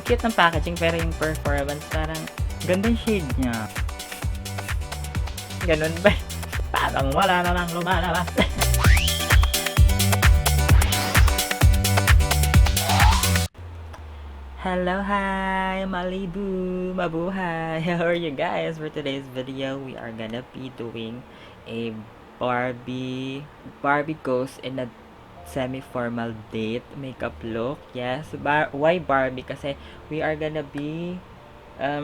cute ng packaging pero yung performance parang gandang shade niya. Ganun ba? Parang wala na lang lumalabas. Hello, hi, Malibu, mabuhay. How are you guys? For today's video, we are gonna be doing a Barbie goes in a semi-formal date makeup look. Yes, why Barbie? Kasi we are gonna be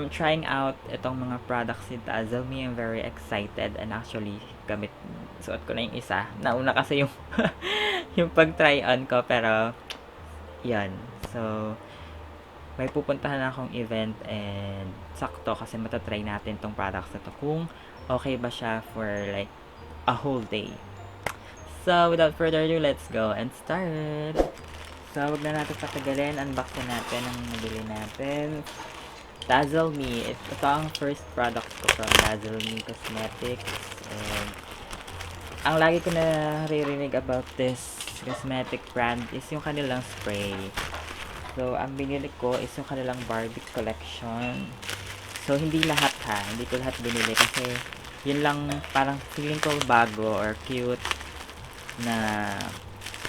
trying out itong mga products ni Dazzle Me. I'm very excited and actually suot ko na yung isa. Nauna kasi yung yung pag-try on ko pero yan. So, may pupuntahan akong event and sakto kasi matatry natin tong products na to kung okay ba siya for like a whole day. So, without further ado, let's go and start! So, wag na natin patagalin. Unbox na natin ang nabili natin. Dazzle Me. Ito ang first product ko from Dazzle Me Cosmetics. And ang lagi ko na naririnig about this cosmetic brand is yung kanilang spray. So, ang binili ko is yung kanilang Barbie collection. So, hindi lahat ha. Hindi ko lahat binili kasi yun lang parang feeling ko bago or cute na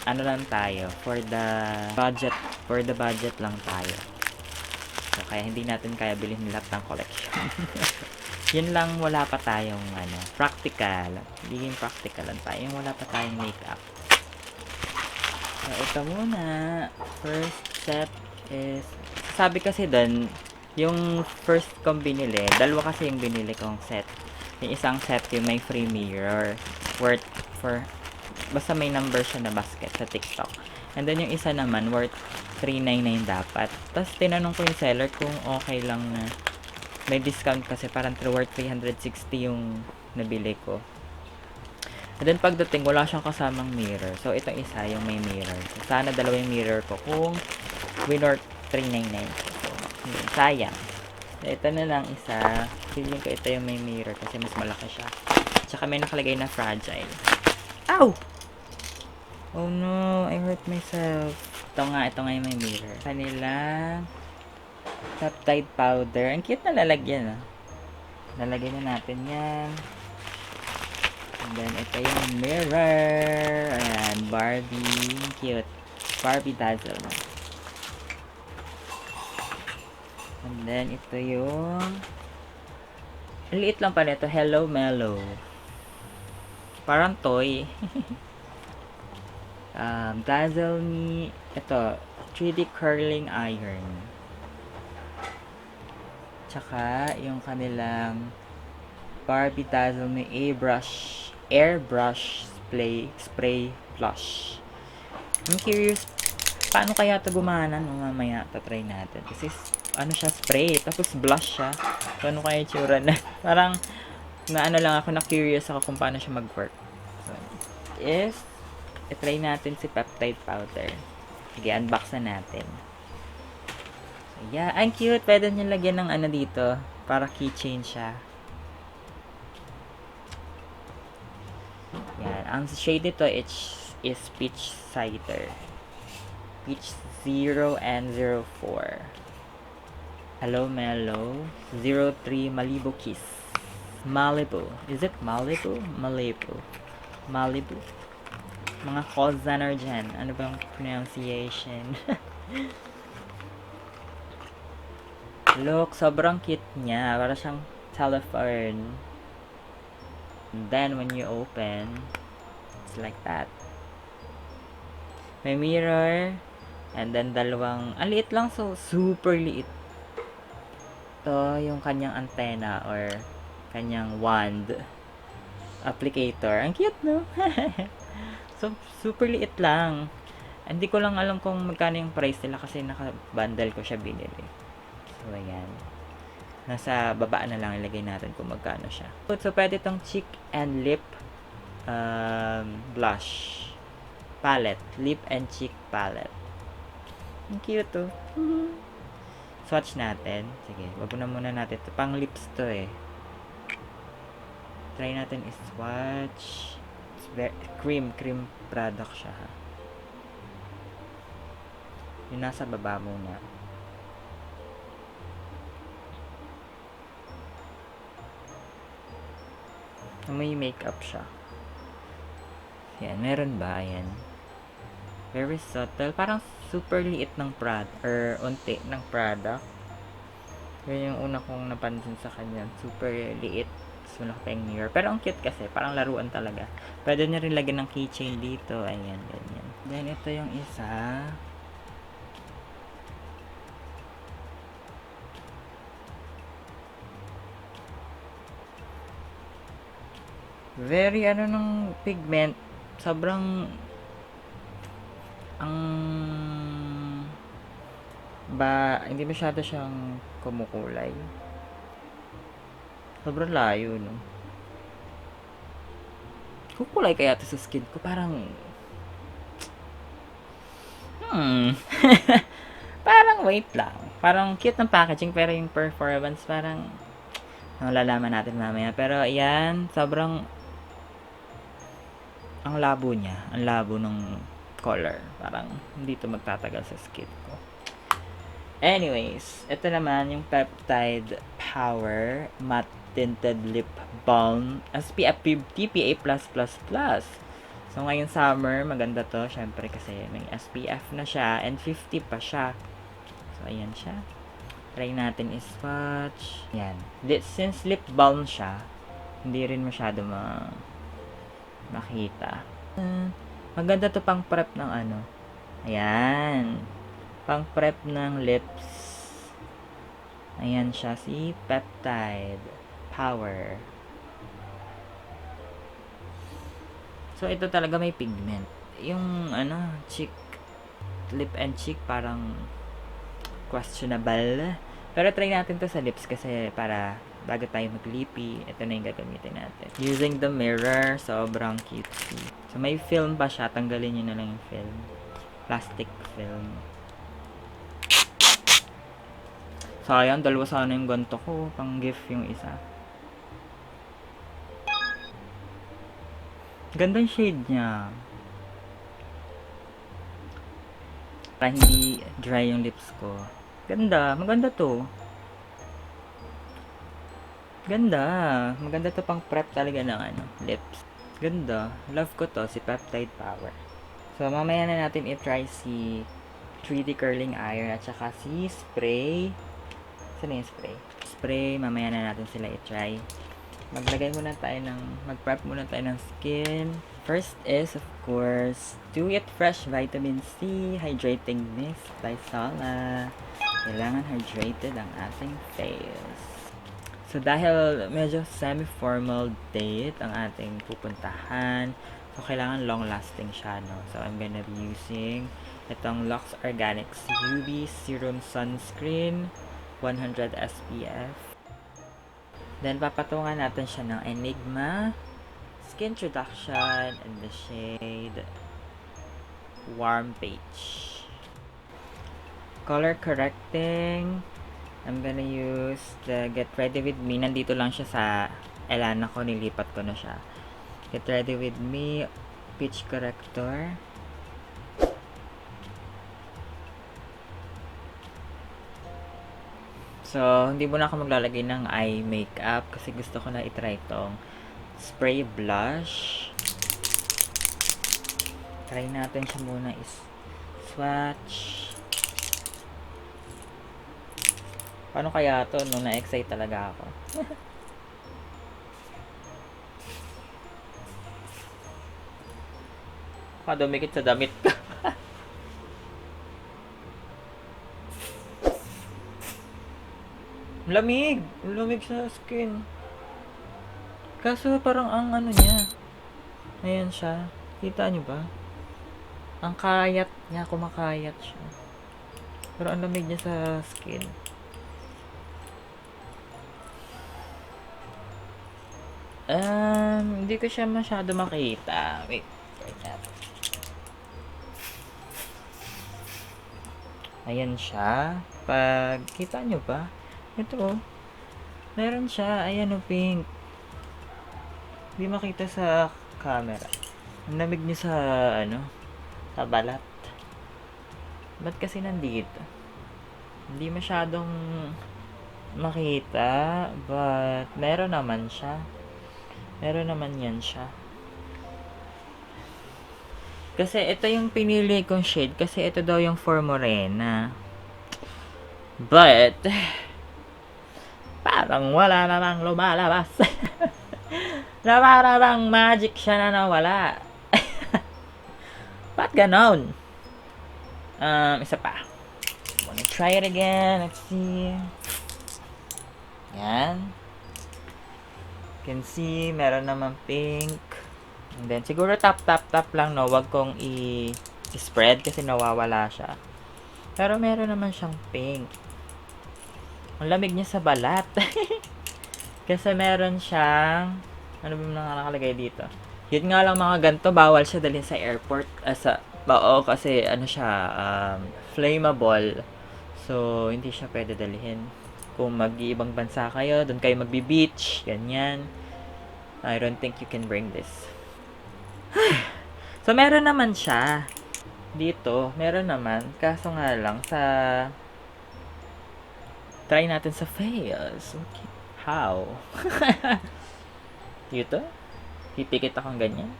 ano lang tayo for the budget lang tayo. So, kaya hindi natin kaya bilhin lahat ng collection. Yun lang wala pa tayong practical. Hindi practical lang tayo. Yung wala pa tayong makeup. So, ito muna. First set is, sabi kasi doon, yung first kong binili, dalawa kasi yung binili kong set. Yung isang set yung may free mirror worth for, basta may number siya na basket sa TikTok. And then yung isa naman worth $399 dapat. Tapos tinanong ko yung seller kung okay lang na may discount kasi parang worth $360 yung nabili ko. And then pagdating, wala siyang kasamang mirror. So, itong isa, yung may mirror. So, sana dalawa yung mirror ko kung winor $399. So, sayang. So, ito na lang isa. Feeling ko ito yung may mirror kasi mas malaki siya. Tsaka may nakalagay na fragile. Ow! Oh no, I hurt myself. Ito nga yung may mirror. Kanilang peptide powder. Ang cute na lalagyan, ah. Lalagyan na natin yan. And then, ito yung mirror. Ayan, Barbie. Cute. Barbie Dazzle. And then, ito yung ang liit lang pa nito. Hello Mellow. Parang toy. Dazzle Me. Ito, 3D curling iron. Tsaka, yung kanilang Barbie Dazzle Me airbrush spray flush. I'm curious paano kaya ito gumana no, mamaya tatry natin kasi siya, spray tapos blush siya. Paano kaya itsura na parang na curious ako kung paano siya mag-work. So, is i-try natin si peptide powder. Sige, unbox na natin. So, yeah, ang cute. Pwede nyo lagyan ng dito para keychain siya. Yan. Ang shade nito is Peach Cider. Peach 0 and 04. Hello Mellow. 03 Malibu Kiss. Malibu. Is it Malibu? Malibu. Mga Kozaner dyan. Ano bang pronunciation? Look, sobrang cute niya. Para siyang telephone. And then, when you open, it's like that. May mirror. And then, dalawang, ang liit lang. So, super liit. Ito, yung kanyang antenna or kanyang wand applicator. Ang cute, no? So, super liit lang. Hindi ko lang alam kung magkano yung price nila kasi naka-bundle ko siya binili. So, ayan. Nasa baba na lang ilagay natin kung magkano siya. So, pwede itong cheek and lip blush palette. Lip and cheek palette. Ang cute to. Swatch natin. Sige, wag na muna natin. Pang lips to eh. Try natin i-swatch. It's cream product siya ha. Yung nasa baba muna. May makeup siya. Yan, meron ba? Ayan. Very subtle. Parang super liit ng product. Or unti ng product. Yun yung una kong napansin sa kanya. Super liit. So, malaki pa yung mirror. Pero ang cute kasi. Parang laruan talaga. Pwede nyo rin lagyan ng keychain dito. Ayan, ganyan. Then, ito yung isa. Very ano ng pigment, sobrang ang hindi masyado siyang kumukulay. Sobrang layo, no? Kukulay kaya to sa skin ko, parang parang wait lang. Parang cute ng packaging pero yung performance parang malalaman natin mamaya. Pero ayan, sobrang ang labo niya, ang labo ng color. Parang hindi to magtatagal sa skin ko. Anyways, ito naman yung Peptide Power Matte Tinted Lip Balm SPF 50 PA+++. So, ngayong summer, maganda to. Syempre kasi may SPF na siya and 50 pa siya. So, ayan siya. Try natin i-swatch. Yan. Since lip balm siya, hindi rin masyado makita. Maganda to pang prep ng ano. Ayan. Pang prep ng lips. Ayan siya. Si Peptide Power. So, ito talaga may pigment. Yung, cheek, lip and cheek, parang questionable. Pero try natin to sa lips kasi para bago tayo mag-lippy, ito na yung gagamitin natin. Using the mirror, sobrang cutesy. So, may film pa siya. Tanggalin nyo na lang yung film. Plastic film. Sayang, dalawa sana yung ganito ko. Pang gift yung isa. Gandang shade niya. Para hindi dry yung lips ko. Ganda. Maganda to. Ganda. Maganda to pang prep talaga ng lips. Ganda. Love ko to. Si Peptide Power. So, mamaya na natin i-try si 3D Curling Iron at saka si Spray. Saan yung spray? Spray. Mamaya na natin sila i-try. Mag-prep muna tayo ng skin. First is, of course, Do It Fresh Vitamin C Hydrating Mist by Sala. Kailangan hydrated ang ating face. So, dahil medyo semi-formal date ang ating pupuntahan, so, kailangan long-lasting siya, no? So, I'm gonna be using itong Lux Organics UV Serum Sunscreen 100 SPF. Then, papatungan natin siya ng Enigma Skin Introduction in the shade Warm Peach. Color correcting. I'm gonna use the Get Ready With Me. Nandito lang siya sa Elana ko. Nilipat ko na siya. Get Ready With Me Peach Corrector. So, hindi muna ako maglalagay ng eye makeup kasi gusto ko na itry itong spray blush. Try natin siya muna swatch. Paano kaya to? No, na-excite talaga ako. Dumikit sa damit ka. Lamig! Lamig sa skin. Kaso parang ang niya. Ayan siya. Kita niyo ba? Ang kayat niya, kumakayat siya. Pero ang lamig niya sa skin. Hindi ko siya masyado makita. Wait. Ayan siya. Pag kita nyo ba? Ito, meron siya. Ayan o, pink. Hindi makita sa camera. Ang lamig niya sa, sa balat. Ba't kasi nandito? Hindi masyadong makita, but meron naman siya. Meron naman yan siya. Kasi ito yung pinili kong shade kasi ito daw yung for morena. But, parang wala namang lumalabas. Na parang magic siya na nawala. Ba't ganon? Isa pa. Wanna try it again. Let's see. Yan. You can see, meron naman pink. And then, siguro tap lang, no? Wag kong i-spread kasi nawawala siya. Pero meron naman siyang pink. Ang lamig niya sa balat. Kasi meron siyang, ano ba nakalagay dito? Yun nga lang mga ganito, bawal siya dalhin sa airport. Kasi ano siya, flammable. So, hindi siya pwede dalhin. Kung mag-iibang bansa kayo, doon kayo magbi-beach, ganyan. I don't think you can bring this. So, meron naman siya. Dito, meron naman. Kaso nga lang, try natin sa face. Okay. How? Dito? Pipikit akong ganyan.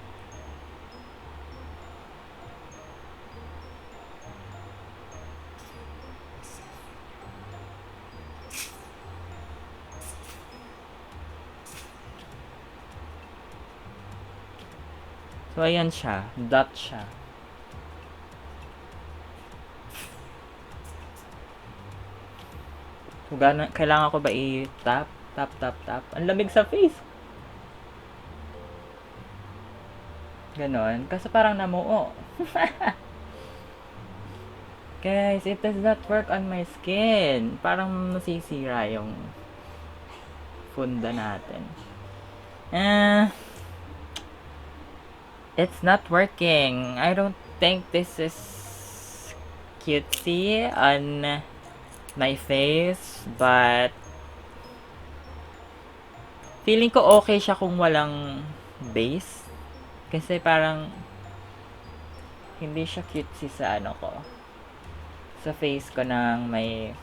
So, ayan siya. Dot siya. So, kailangan ko ba i-tap? Tap. Ang lamig sa face. Ganon. Kasi parang namuo. Guys, it does not work on my skin. Parang masisira yung funda natin. It's not working. I don't think this is cutesy on my face, but feeling ko okay siya kung walang base. Kasi parang hindi siya cutesy sa ano ko. Sa face ko ng may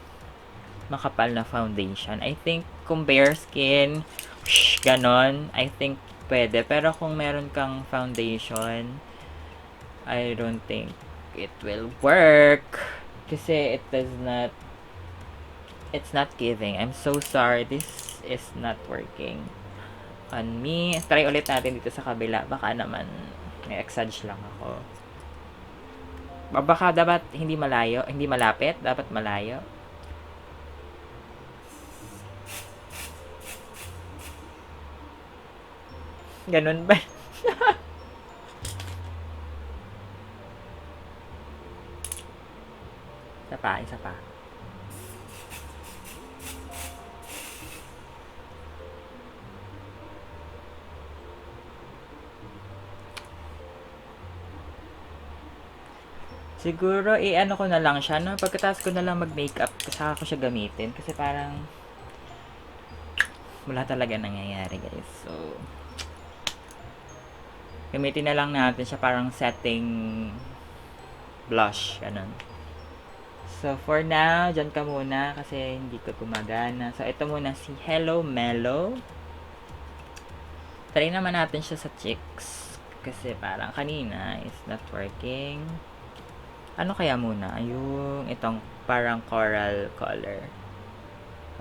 makapal na foundation. I think kung bare skin, ganon, I think pwede. Pero kung meron kang foundation, I don't think it will work. Kasi it's not giving. I'm so sorry. This is not working on me. Try ulit natin dito sa kabila. Baka naman may exage lang ako. Baka dapat hindi malapit. Dapat malayo. Ganun ba? Isa pa. Siguro, ano ko na lang siya, no? Pagkatapos ko na lang mag-makeup, saka ko siya gamitin. Kasi parang, wala talaga nangyayari, guys. So, gamitin na lang natin siya parang setting blush, ganun. So, for now, dyan ka muna kasi hindi ko gumagana. So, ito muna si Hello Mellow. Try naman natin siya sa cheeks. Kasi parang kanina is not working. Ano kaya muna? Yung itong parang coral color.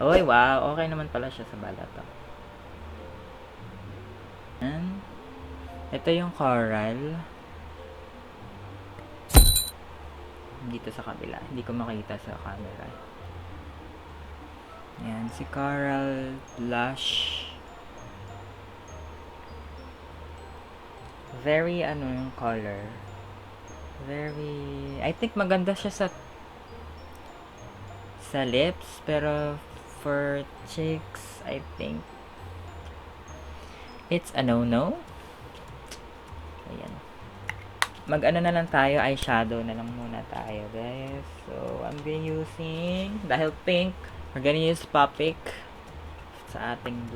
Oy, wow. Okay naman pala siya sa balat. Ito yung coral. Dito sa kabila. Hindi ko makita sa camera. Yan. Si coral blush. Very yung color. Very, I think maganda siya sa lips, pero for cheeks, I think it's a no-no. Ayan. Mag-ano na lang tayo, eyeshadow na lang muna tayo, guys. So, I'm gonna using, dahil pink, we're gonna use Popic sa ating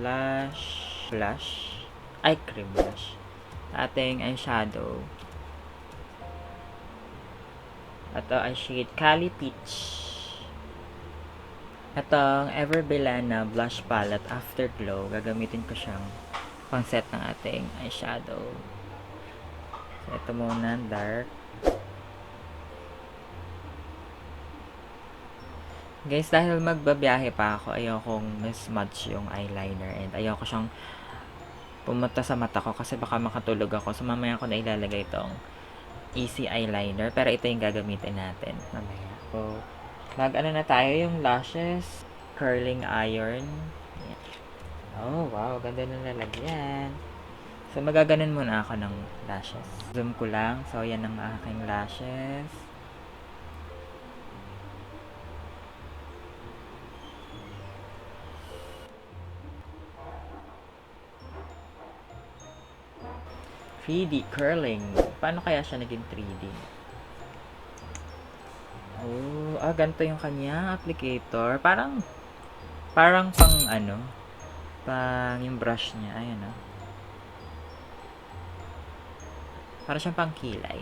cream blush. Ating eyeshadow. Ito ay shade Cali Peach. Itong Everbelana blush palette Afterglow. Gagamitin ko siyang pang-set ng ating eyeshadow. So, ito muna, dark. Guys, dahil magbabiyahe pa ako, ayokong smudge yung eyeliner and ayoko siyang pumunta sa mata ko kasi baka makatulog ako. So, mamaya ko na ilalagay itong easy eyeliner. Pero ito yung gagamitin natin mamaya. So, mag-ano na tayo yung lashes. Curling iron. Ayan. Oh, wow. Ganda na lalagyan. So, magaganon muna ako ng lashes. Zoom ko lang. So, yan ang aking lashes. (3D) curling. Paano kaya siya naging 3D? Oh, ganito yung kanya applicator. Parang pang ano, pang yung brush niya. Ayan, oh. Para siyang pang kilay.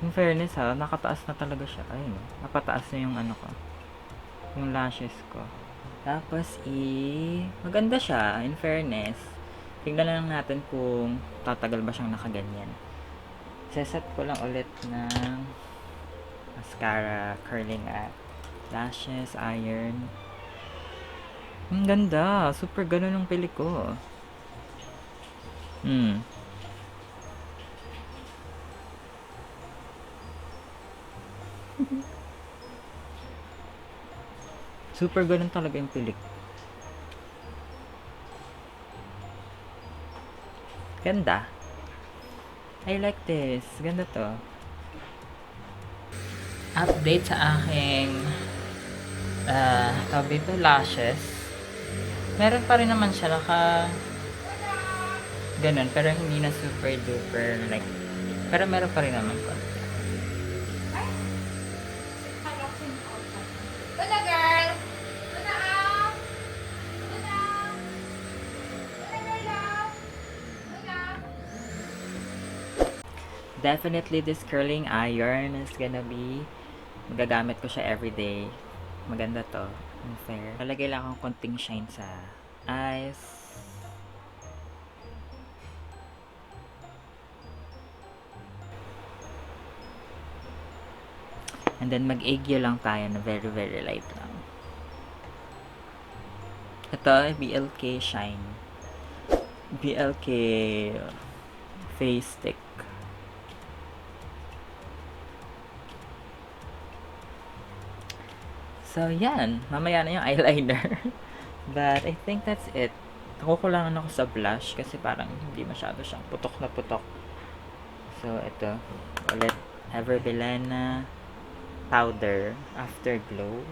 In fairness ha, nakataas na talaga siya. Ayun, napataas na yung ano ko. Yung lashes ko. Tapos, maganda siya, in fairness. Tingnan lang natin kung tatagal ba siyang nakaganyan. Seset ko lang ulit ng mascara, curling lashes, iron. Ang ganda. Super ganun yung pili ko. Super ganun talaga yung pilik. Ganda. I like this. Ganda to. Update sa aking tawag dito, lashes. Meron pa rin naman siya ganun, pero hindi na super duper like, pero meron pa rin naman ko. Definitely this curling iron is gonna be, magagamit ko siya everyday. Maganda to. Fair. Lalagay lang akong konting shine sa eyes. And then mag-agyo lang tayo na very very light lang. Ito, BLK Shine. BLK Face Stick. So, yan. Mamaya na yung eyeliner. But, I think that's it. Nakukulangan ako sa blush kasi parang hindi masyado siyang putok na putok. So, ito. Ulit. Everbelena powder afterglow.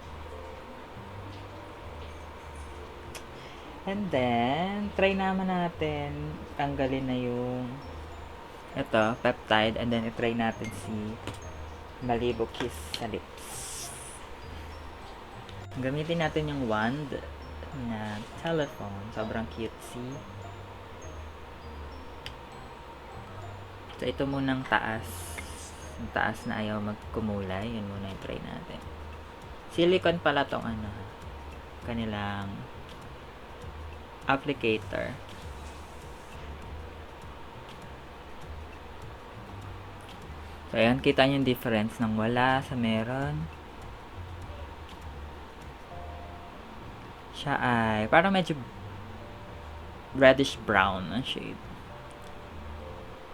And then, try naman natin tanggalin na yung ito, peptide. And then, itry natin si Malibu Kiss sa lips. Gamitin natin yung wand na telephone. Sobrang cutesy. So, ito munang taas. Yung taas na ayaw magkumulay. Yun muna yung try natin. Silicone pala tong kanilang applicator. So, ayan. Kita nyo yung difference ng wala sa meron. Siya ay parang medyo reddish brown ang shade.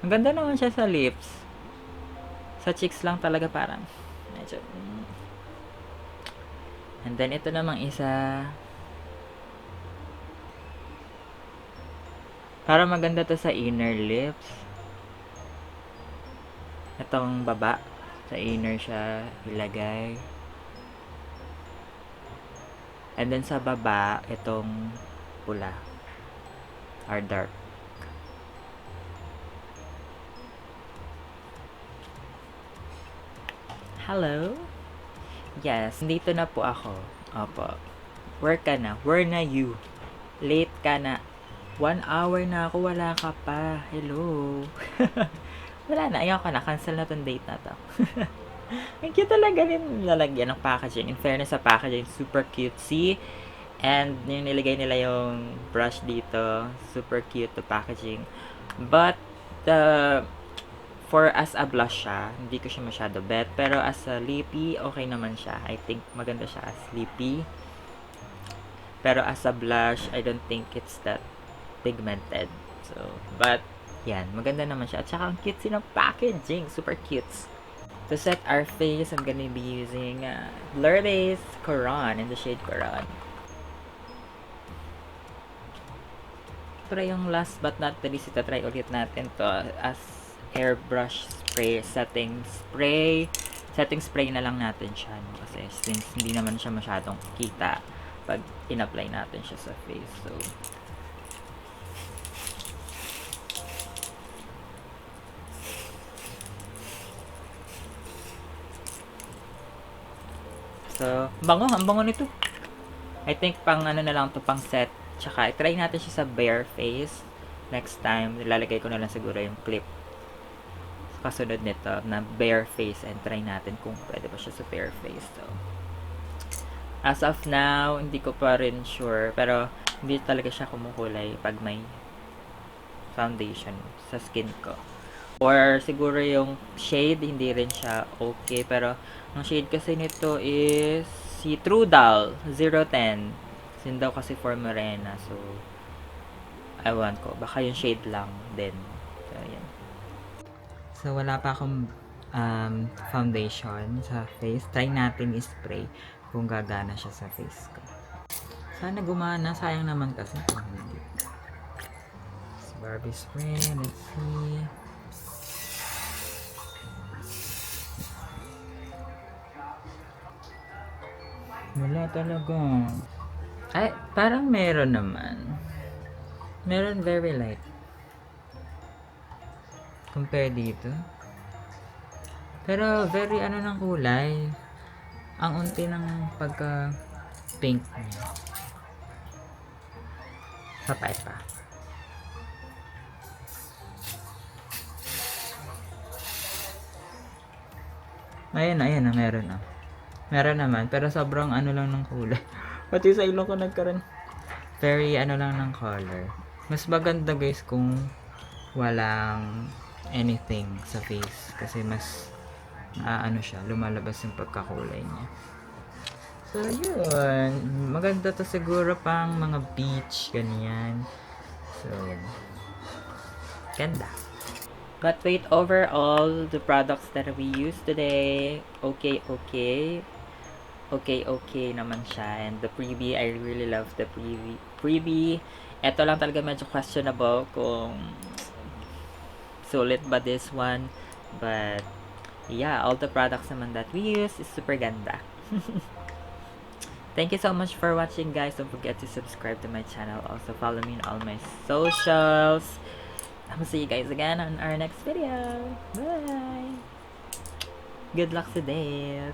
Ang ganda naman siya sa lips. Sa cheeks lang talaga parang medyo And then ito namang isa, para maganda to sa inner lips. Itong baba sa inner siya ilagay. And then sa baba, itong pula or dark. Hello? Yes, dito na po ako. Opo. Where ka na? Where na you? Late ka na. 1 hour na ako, wala ka pa. Hello? Wala na, ayaw ka na. Cancel na tong date na to. Ang cute talaga rin lalagyan ng packaging. In fairness sa packaging, super cutesy. And yung nilagay nila yung brush dito, super cute the packaging. But, for as a blush siya, hindi ko siya masyado bet. Pero as a lippy, okay naman siya. I think maganda siya as lippy. Pero as a blush, I don't think it's that pigmented. So, but, yan, maganda naman siya. At saka ang cute ng packaging, super cute. To set our face, I'm gonna be using Blur Base Coron in the shade Coron. Pero yung last but not the least, try ulit natin to as airbrush spray, setting spray. Setting spray na lang natin siya, no? Kasi since hindi naman siya masyadong kita pag in-apply natin siya sa face. So, ang bango nito. I think pang ano na lang to, pang set. Tsaka, try natin siya sa bare face. Next time, nilalagay ko na lang siguro yung clip kasunod nito na bare face and try natin kung pwede ba siya sa bare face. So, as of now, hindi ko pa rin sure. Pero, hindi talaga siya kumukulay pag may foundation sa skin ko. Or, siguro yung shade, hindi rin siya okay. Pero, ang shade kasi nito is si Trudal 010. Yun daw kasi for morena. So, ewan ko. Baka yung shade lang din. So, yan. So, wala pa akong foundation sa face. Try natin i-spray kung gagana siya sa face ko. Sana gumana. Sayang naman kasi. Barbie spray. Let's see. Wala talaga. Ay, parang meron naman. Meron very light. Compare dito. Pero very ano ng kulay. Ang unti ng pagka pink niya. Papay pa. Ayan na, meron na. Meron naman, pero sobrang ano lang ng kulay. Pati sa ilong ko nagkaroon. Very ano lang ng color. Mas maganda guys kung walang anything sa face. Kasi mas ano siya, lumalabas yung pagkakulay niya. So yun. Maganda to siguro pang mga beach, ganyan. So, ganda. But wait, overall, the products that we used today, okay naman siya. And the freebie, I really love the freebie. Ito lang talaga medyo questionable kung sulit ba this one. But, yeah, all the products naman that we use is super ganda. Thank you so much for watching, guys. Don't forget to subscribe to my channel. Also, follow me on all my socials. I will see you guys again on our next video. Bye! Good luck today!